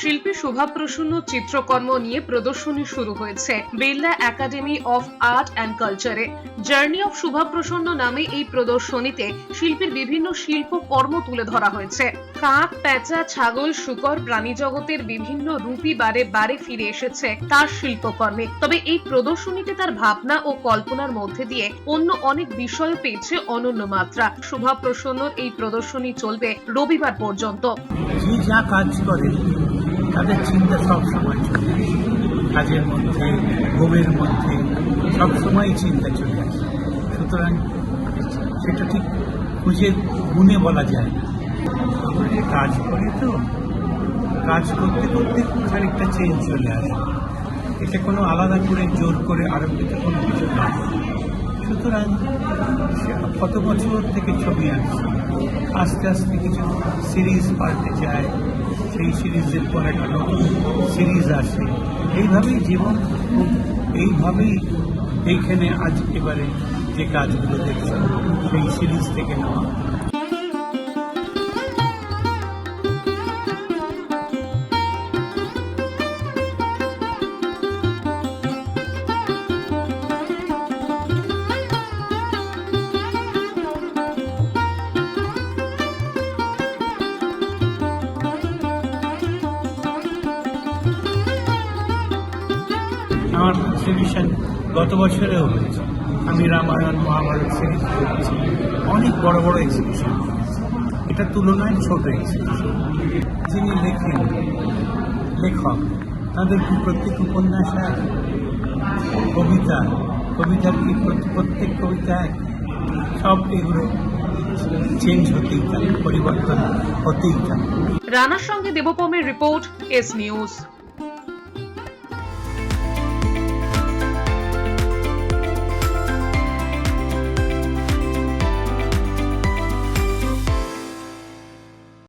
শিল্পী শুভাপ্রসন্ন চিত্রকর্ম নিয়ে প্রদর্শনী শুরু হয়েছে Birla academy of art and কালচারে। জার্নি অফ শুভাপ্রসন্ন নামে এই প্রদর্শনীতে শিল্পীর বিভিন্ন শিল্পকর্ম তুলে ধরা হয়েছে। কাক, পেঁচা, ছাগল, শূকর, প্রাণী জগতের বিভিন্ন রূপই বারে বারে ফিরে এসেছে তার শিল্পকর্মে। তবে এই প্রদর্শনীতে তার ভাবনা ও কল্পনার মধ্যে দিয়ে অন্য অনেক বিষয় পেয়েছে অনন্য মাত্রা। শুভাপ্রসন্নর এই প্রদর্শনী চলবে রবিবার পর্যন্ত। যে যা কাজ করে তাদের চিন্তা সবসময় চলে আসে, কাজের মধ্যে, ঘুমের মধ্যে সবসময় চিন্তা চলে আসে। সুতরাং সেটা ঠিক খুঁজে গুণে বলা যায় না। আমরা যে কাজ করি তো কাজ করতে করতে খানিকটা চেঞ্জ চলে আসে। এটা কোনো আলাদা করে জোর করে আরম্ভিত কোনো কিছু নয়। সুতরাং কত বছর থেকে ছবি আঁকছি, আস্তে আস্তে কিছু সিরিজ পাল্টে যায়, সেই সিরিজের পর একটা নতুন সিরিজ আসে। এইভাবেই জীবন, এইভাবেই এইখানে আজ এবারে যে কাজগুলো দেখছি সেই সিরিজ থেকে নেওয়া। আমার এক্সিবিশন গত বছরেও হয়েছে। আমি রামায়ণ মহাভারত সিরিজ করেছি, অনেক বড় বড় এক্সিবিশন করেছি। এটা তুলনায় ছোট এক্সিবিশন। যিনি লেখেন, লেখক, তাদের কি প্রত্যেক উপন্যাস এক, কবিতার কি প্রত্যেক কবিতা এক? সব এগুলো চেঞ্জ হতেই থাকে, পরিবর্তন হতেই থাকে। রানার সঙ্গে দেবপমের রিপোর্ট, এস নিউজ।